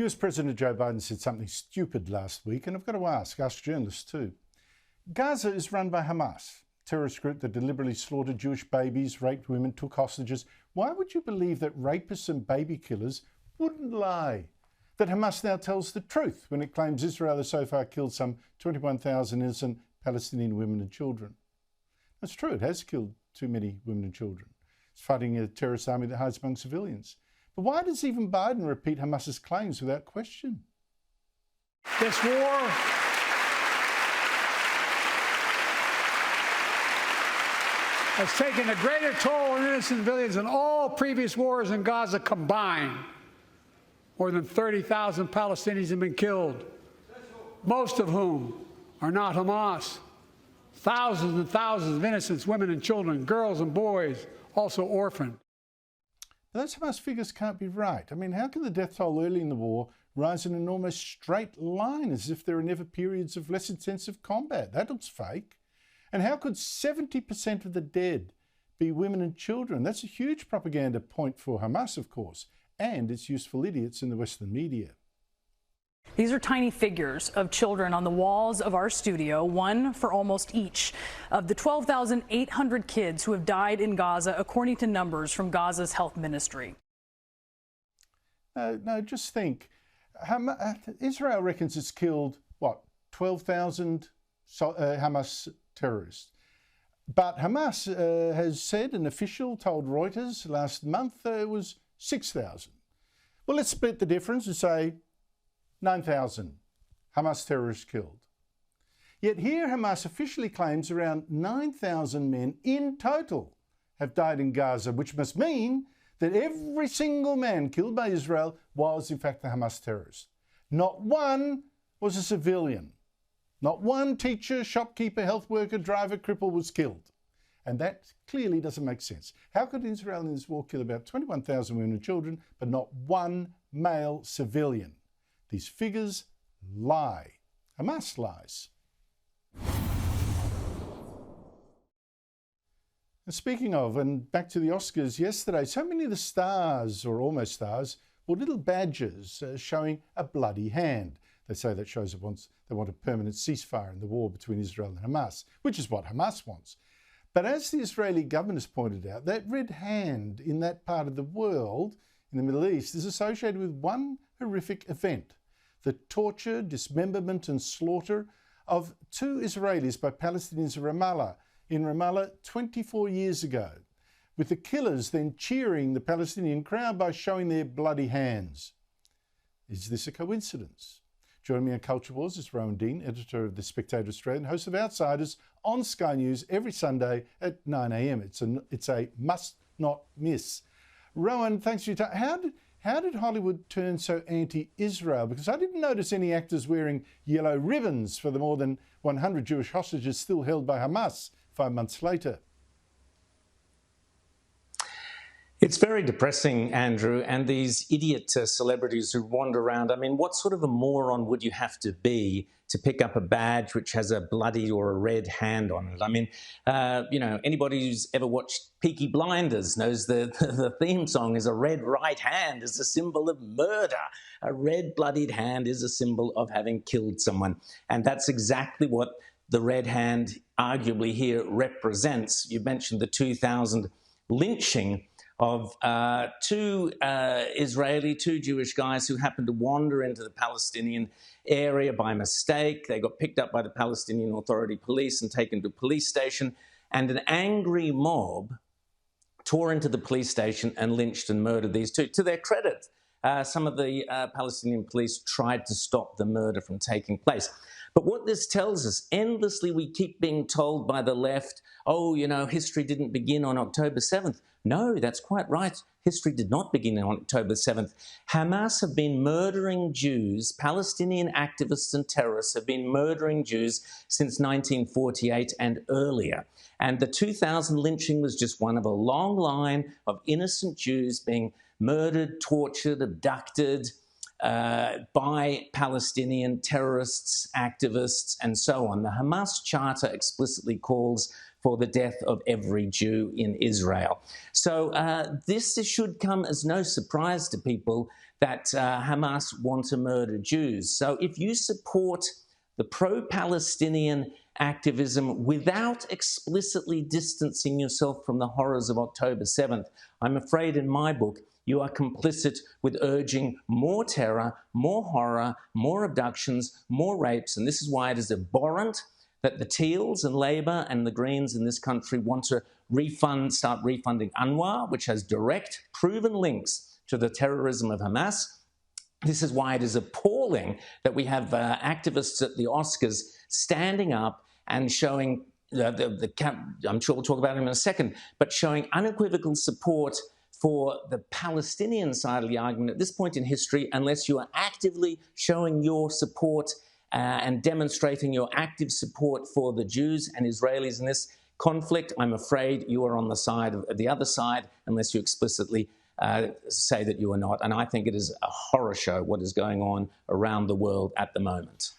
US President Joe Biden said something stupid last week, and I've got to ask journalists too. Gaza is run by Hamas, a terrorist group that deliberately slaughtered Jewish babies, raped women, took hostages. Why would you believe that rapists and baby killers wouldn't lie? That Hamas now tells the truth when it claims Israel has so far killed some 21,000 innocent Palestinian women and children. That's true, it has killed too many women and children. It's fighting a terrorist army that hides among civilians. But why does even Biden repeat Hamas's claims without question? This war has taken a greater toll on innocent civilians than all previous wars in Gaza combined. More than 30,000 Palestinians have been killed, most of whom are not Hamas. Thousands and thousands of innocents, women and children, girls and boys, also orphaned. Now, those Hamas figures can't be right. I mean, how can the death toll early in the war rise in an almost straight line as if there are never periods of less intensive combat? That looks fake. And how could 70% of the dead be women and children? That's a huge propaganda point for Hamas, of course, and its useful idiots in the Western media. These are tiny figures of children on the walls of our studio, one for almost each of the 12,800 kids who have died in Gaza, according to numbers from Gaza's health ministry. No, just think. Israel reckons it's killed, what, 12,000 Hamas terrorists. But Hamas has said, an official told Reuters last month, it was 6,000. Well, let's split the difference and say 9,000 Hamas terrorists killed. Yet here Hamas officially claims around 9,000 men in total have died in Gaza, which must mean that every single man killed by Israel was in fact a Hamas terrorist. Not one was a civilian. Not one teacher, shopkeeper, health worker, driver, cripple was killed. And that clearly doesn't make sense. How could Israel in this war kill about 21,000 women and children, but not one male civilian? These figures lie. Hamas lies. And speaking of, and back to the Oscars yesterday, so many of the stars, or almost stars, were little badges showing a bloody hand. They say that shows they want a permanent ceasefire in the war between Israel and Hamas, which is what Hamas wants. But as the Israeli government has pointed out, that red hand in that part of the world, in the Middle East, is associated with one horrific event: the torture, dismemberment and slaughter of 2 Israelis by Palestinians in Ramallah 24 years ago, with the killers then cheering the Palestinian crowd by showing their bloody hands. Is this a coincidence? Joining me on Culture Wars is Rowan Dean, editor of The Spectator Australia and host of Outsiders on Sky News every Sunday at 9 a.m. It's a must not miss. Rowan, thanks for your time. How did Hollywood turn so anti-Israel? Because I didn't notice any actors wearing yellow ribbons for the more than 100 Jewish hostages still held by Hamas 5 months later. It's very depressing, Andrew, and these idiot celebrities who wander around. I mean, what sort of a moron would you have to be to pick up a badge which has a bloody or a red hand on it? I mean, anybody who's ever watched Peaky Blinders knows the theme song is a red right hand is a symbol of murder. A red bloodied hand is a symbol of having killed someone. And that's exactly what the red hand arguably here represents. You mentioned the 2000 lynching of two Jewish guys who happened to wander into the Palestinian area by mistake. They got picked up by the Palestinian Authority police and taken to a police station, and an angry mob tore into the police station and lynched and murdered these two. To their credit, some of the Palestinian police tried to stop the murder from taking place. But what this tells us, endlessly we keep being told by the left, oh, history didn't begin on October 7th. No, that's quite right. History did not begin on October 7th. Hamas have been murdering Jews. Palestinian activists and terrorists have been murdering Jews since 1948 and earlier. And the 2000 lynching was just one of a long line of innocent Jews being murdered, tortured, abducted by Palestinian terrorists, activists, and so on. The Hamas Charter explicitly calls for the death of every Jew in Israel. So this should come as no surprise to people that Hamas want to murder Jews. So if you support the pro-Palestinian activism without explicitly distancing yourself from the horrors of October 7th, I'm afraid in my book, you are complicit with urging more terror, more horror, more abductions, more rapes. And this is why it is abhorrent that the Teals and Labour and the Greens in this country want to start refunding UNRWA, which has direct, proven links to the terrorism of Hamas. This is why it is appalling that we have activists at the Oscars standing up and showing, I'm sure we'll talk about him in a second, but showing unequivocal support for the Palestinian side of the argument at this point in history, unless you are actively showing your support and demonstrating your active support for the Jews and Israelis in this conflict. I'm afraid you are on the side of the other side, unless you explicitly say that you are not. And I think it is a horror show what is going on around the world at the moment.